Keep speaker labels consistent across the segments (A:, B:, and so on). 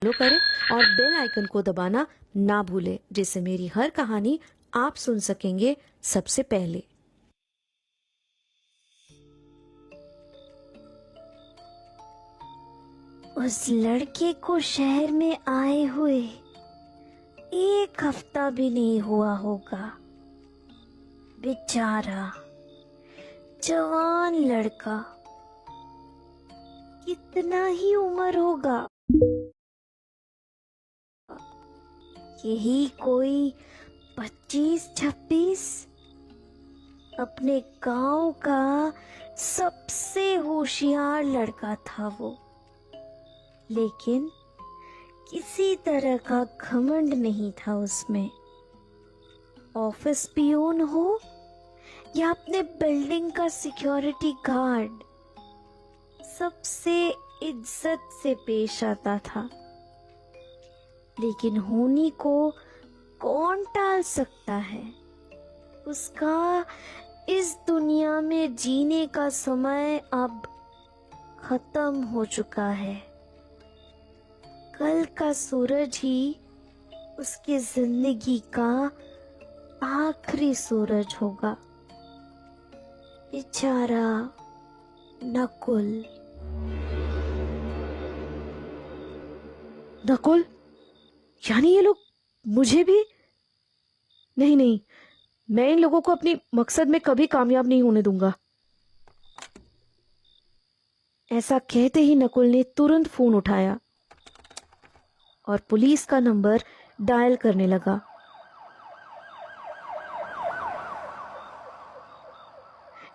A: Follow करें और bell icon को दबाना ना भूलें, जिससे मेरी हर कहानी आप सुन सकेंगे सबसे पहले।
B: उस लड़के को शहर में आए हुए 1 हफ्ता भी नहीं हुआ होगा। बेचारा जवान लड़का, कितना ही उम्र होगा, यही कोई 25-26। अपने गांव का सबसे होशियार लड़का था वो, लेकिन किसी तरह का घमंड नहीं था उसमें। ऑफिस पियून हो या अपने बिल्डिंग का सिक्योरिटी गार्ड, सबसे इज्जत से पेश आता था। लेकिन होनी को कौन टाल सकता है? उसका इस दुनिया में जीने का समय अब खत्म हो चुका है। कल का सूरज ही उसकी जिंदगी का आखिरी सूरज होगा। बेचारा नकुल।
A: नकुल? यानी ये लोग मुझे भी? नहीं नहीं, मैं इन लोगों को अपनी मकसद में कभी कामयाब नहीं होने दूंगा। ऐसा कहते ही नकुल ने तुरंत फोन उठाया और पुलिस का नंबर डायल करने लगा।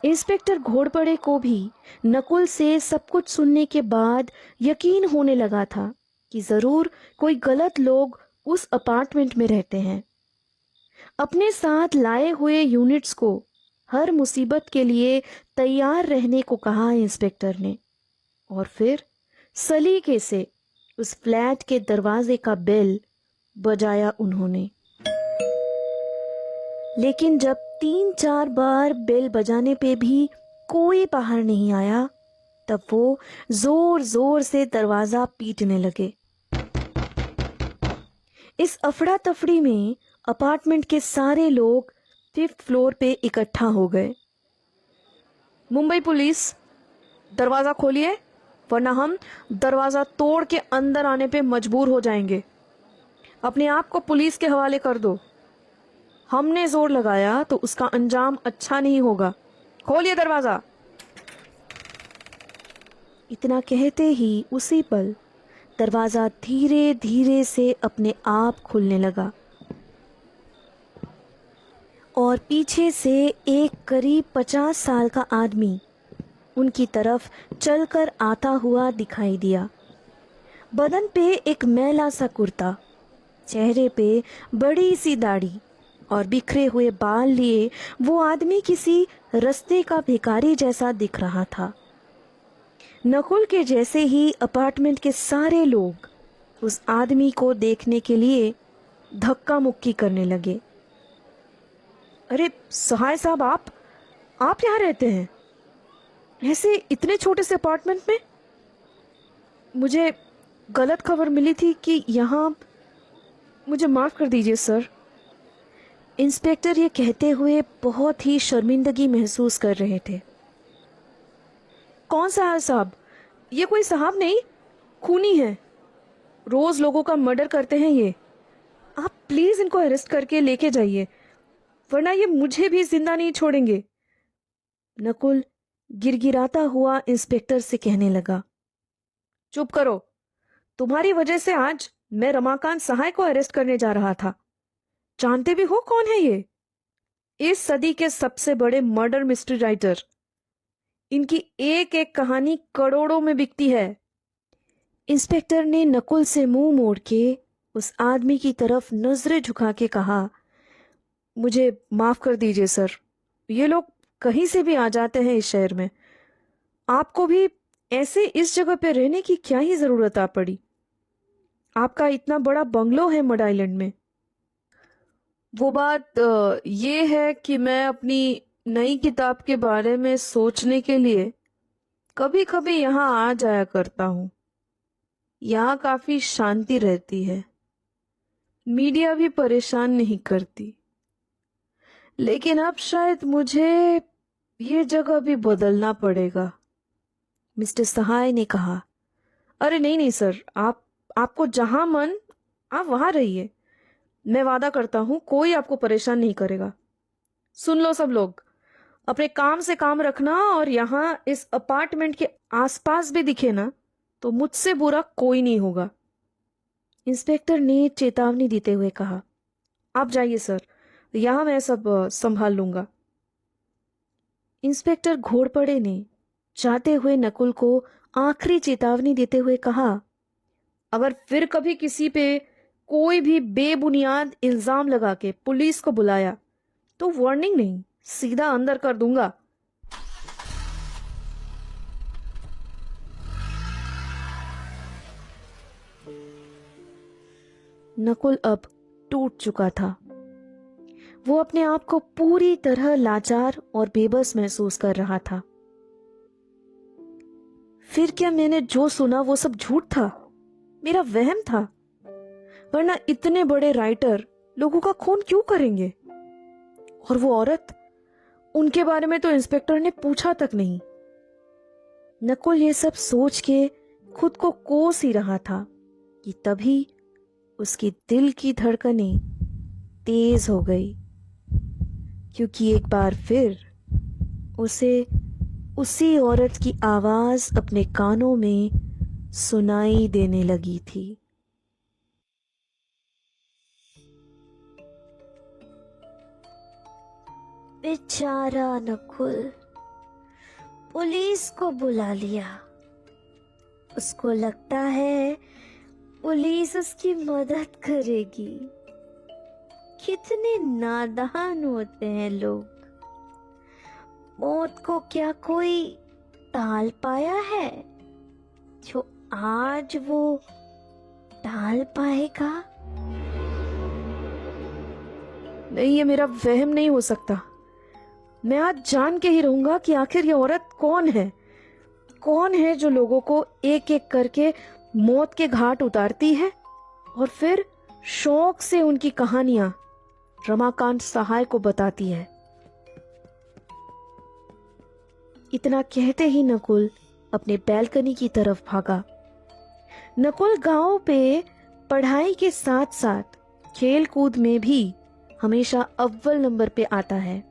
A: इंस्पेक्टर घोड़पड़े को भी नकुल से सब कुछ सुनने के बाद यकीन होने लगा था कि जरूर कोई गलत लोग उस अपार्टमेंट में रहते हैं। अपने साथ लाए हुए यूनिट्स को हर मुसीबत के लिए तैयार रहने को कहा इंस्पेक्टर ने, और फिर सलीके से उस फ्लैट के दरवाजे का बेल बजाया उन्होंने। लेकिन जब 3-4 बार बेल बजाने पे भी कोई बाहर नहीं आया, तब वो जोर जोर से दरवाजा पीटने लगे। इस अफड़ा तफड़ी में अपार्टमेंट के सारे लोग 5th फ्लोर पे इकट्ठा हो गए। मुंबई पुलिस, दरवाजा खोलिए, वरना हम दरवाजा तोड़ के अंदर आने पे मजबूर हो जाएंगे। अपने आप को पुलिस के हवाले कर दो। हमने जोर लगाया तो उसका अंजाम अच्छा नहीं होगा। खोलिए दरवाजा। इतना कहते ही उसी पल दरवाजा धीरे धीरे से अपने आप खुलने लगा और पीछे से एक करीब 50 साल का आदमी उनकी तरफ चलकर आता हुआ दिखाई दिया। बदन पे एक मैला सा कुर्ता, चेहरे पे बड़ी सी दाढ़ी और बिखरे हुए बाल लिए वो आदमी किसी रास्ते का भिखारी जैसा दिख रहा था। नकुल के जैसे ही अपार्टमेंट के सारे लोग उस आदमी को देखने के लिए धक्का मुक्की करने लगे। अरे सहाय साहब, आप यहाँ रहते हैं? ऐसे इतने छोटे से अपार्टमेंट में? मुझे गलत खबर मिली थी कि यहाँ। मुझे माफ कर दीजिए सर। इंस्पेक्टर ये कहते हुए बहुत ही शर्मिंदगी महसूस कर रहे थे। कौन सा है साहब? ये कोई साहब नहीं, खूनी है। रोज लोगों का मर्डर करते हैं ये। आप प्लीज इनको अरेस्ट करके लेके जाइए, वरना ये मुझे भी जिंदा नहीं छोड़ेंगे। नकुल गिड़गिड़ाता हुआ इंस्पेक्टर से कहने लगा। चुप करो। तुम्हारी वजह से आज मैं रमाकांत सहाय को अरेस्ट करने जा रहा था। जानते भी हो कौन है ये? इस सदी के सबसे बड़े मर्डर मिस्ट्री राइटर। इनकी एक एक कहानी करोड़ों में बिकती है। इंस्पेक्टर ने नकुल से मुंह मोड़ के उस आदमी की तरफ नजरें झुका के कहा, मुझे माफ कर दीजिए सर। ये लोग कहीं से भी आ जाते हैं इस शहर में। आपको भी ऐसे इस जगह पे रहने की क्या ही जरूरत आ पड़ी? आपका इतना बड़ा बंगलो है मड आइलैंड में। वो बात ये है कि मैं अपनी नई किताब के बारे में सोचने के लिए कभी कभी यहाँ आ जाया करता हूँ। यहाँ काफी शांति रहती है, मीडिया भी परेशान नहीं करती। लेकिन अब शायद मुझे ये जगह भी बदलना पड़ेगा। मिस्टर सहाय ने कहा। अरे नहीं नहीं सर, आपको जहां मन आप वहां रहिए। मैं वादा करता हूं कोई आपको परेशान नहीं करेगा। सुन लो सब लोग, अपने काम से काम रखना, और यहाँ इस अपार्टमेंट के आसपास भी दिखे ना तो मुझसे बुरा कोई नहीं होगा। इंस्पेक्टर ने चेतावनी देते हुए कहा। आप जाइए सर, यहाँ मैं सब संभाल लूंगा। इंस्पेक्टर घोड़पड़े ने जाते हुए नकुल को आखिरी चेतावनी देते हुए कहा, अगर फिर कभी किसी पे कोई भी बेबुनियाद इल्जाम लगा के पुलिस को बुलाया तो वार्निंग नहीं, सीधा अंदर कर दूंगा। नकुल अब टूट चुका था। वो अपने आप को पूरी तरह लाचार और बेबस महसूस कर रहा था। फिर क्या मैंने जो सुना वो सब झूठ था, मेरा वहम था? वरना इतने बड़े राइटर लोगों का खून क्यों करेंगे? और वो औरत, उनके बारे में तो इंस्पेक्टर ने पूछा तक नहीं। नकुल ये सब सोच के खुद को कोस ही रहा था कि तभी उसकी दिल की धड़कनें तेज हो गई, क्योंकि एक बार फिर उसे उसी औरत की आवाज अपने कानों में सुनाई देने लगी थी।
B: बेचारा नकुल, पुलिस को बुला लिया। उसको लगता है पुलिस उसकी मदद करेगी। कितने नादान होते हैं लोग। मौत को क्या कोई टाल पाया है जो आज वो टाल पाएगा?
A: नहीं, ये मेरा वहम नहीं हो सकता। मैं आज जान के ही रहूंगा कि आखिर ये औरत कौन है। कौन है जो लोगों को एक एक करके मौत के घाट उतारती है और फिर शौक से उनकी कहानियां रमाकांत सहाय को बताती है। इतना कहते ही नकुल अपने बैल्कनी की तरफ भागा। नकुल गांव पे पढ़ाई के साथ साथ खेल कूद में भी हमेशा अव्वल नंबर पे आता है।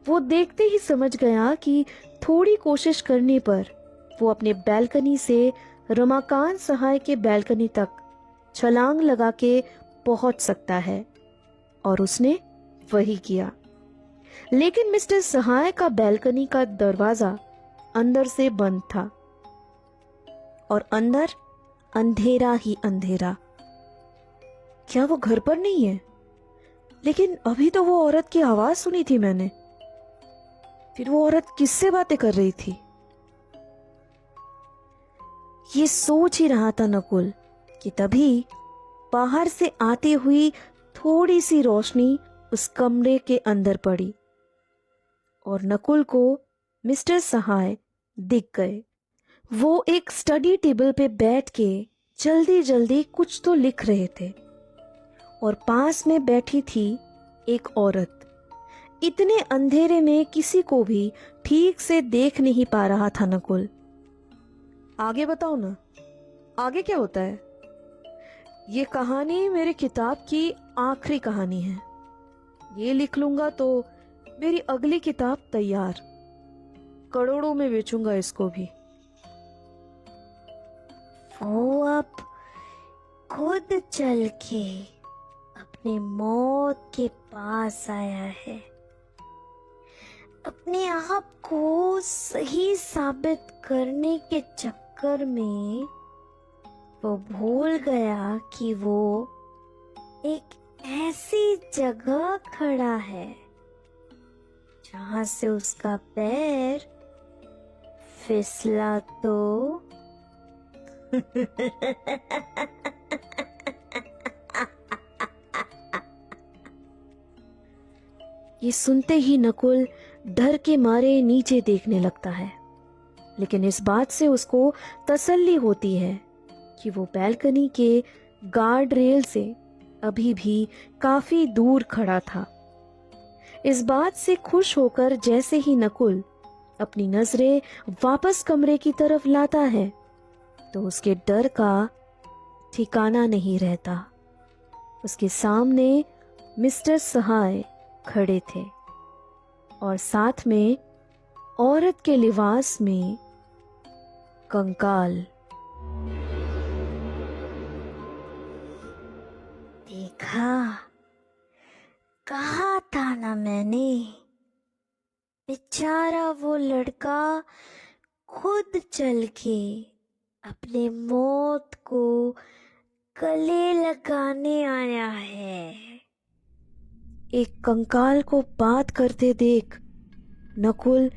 A: वो देखते ही समझ गया कि थोड़ी कोशिश करने पर वो अपने बैल्कनी से रमाकांत सहाय के बैल्कनी तक छलांग लगा के पहुंच सकता है, और उसने वही किया। लेकिन मिस्टर सहाय का बैल्कनी का दरवाजा अंदर से बंद था और अंदर अंधेरा ही अंधेरा। क्या वो घर पर नहीं है? लेकिन अभी तो वो औरत की आवाज सुनी थी मैंने। फिर वो औरत किससे बातें कर रही थी? ये सोच ही रहा था नकुल कि तभी बाहर से आती हुई थोड़ी सी रोशनी उस कमरे के अंदर पड़ी और नकुल को मिस्टर सहाय दिख गए। वो एक स्टडी टेबल पे बैठ के जल्दी जल्दी कुछ तो लिख रहे थे और पास में बैठी थी एक औरत। इतने अंधेरे में किसी को भी ठीक से देख नहीं पा रहा था नकुल। आगे बताओ ना, आगे क्या होता है? ये कहानी मेरी किताब की आखिरी कहानी है। ये लिख लूंगा तो मेरी अगली किताब तैयार। करोड़ों में बेचूंगा इसको भी।
B: वो अब खुद चल के अपने मौत के पास आया है। अपने आप को सही साबित करने के चक्कर में वो भूल गया कि वो एक ऐसी जगह खड़ा है जहां से उसका पैर फिसला तो
A: ये सुनते ही नकुल डर के मारे नीचे देखने लगता है, लेकिन इस बात से उसको तसल्ली होती है कि वो बैल्कनी के गार्ड रेल से अभी भी काफी दूर खड़ा था। इस बात से खुश होकर जैसे ही नकुल अपनी नजरें वापस कमरे की तरफ लाता है तो उसके डर का ठिकाना नहीं रहता। उसके सामने मिस्टर सहाय खड़े थे और साथ में औरत के लिबास में कंकाल।
B: देखा, कहा था ना मैंने, बेचारा वो लड़का खुद चल के अपने मौत को गले लगाने आया है।
A: एक कंकाल को बात करते देख नकुल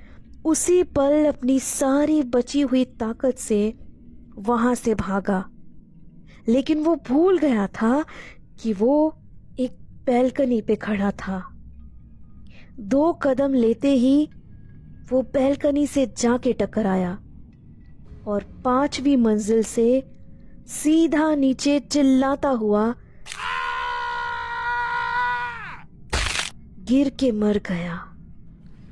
A: उसी पल अपनी सारी बची हुई ताकत से वहां से भागा, लेकिन वो भूल गया था कि वो एक बैल्कनी पे खड़ा था। 2 कदम लेते ही वो बैल्कनी से जाके टकराया और 5वीं मंजिल से सीधा नीचे चिल्लाता हुआ गिर के मर गया।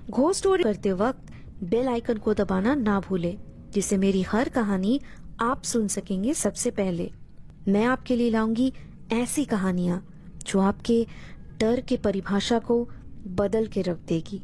A: घोस्ट स्टोरी करते वक्त बेल आइकन को दबाना ना भूले, जिससे मेरी हर कहानी आप सुन सकेंगे सबसे पहले। मैं आपके लिए लाऊंगी ऐसी कहानियां जो आपके डर के परिभाषा को बदल के रख देगी।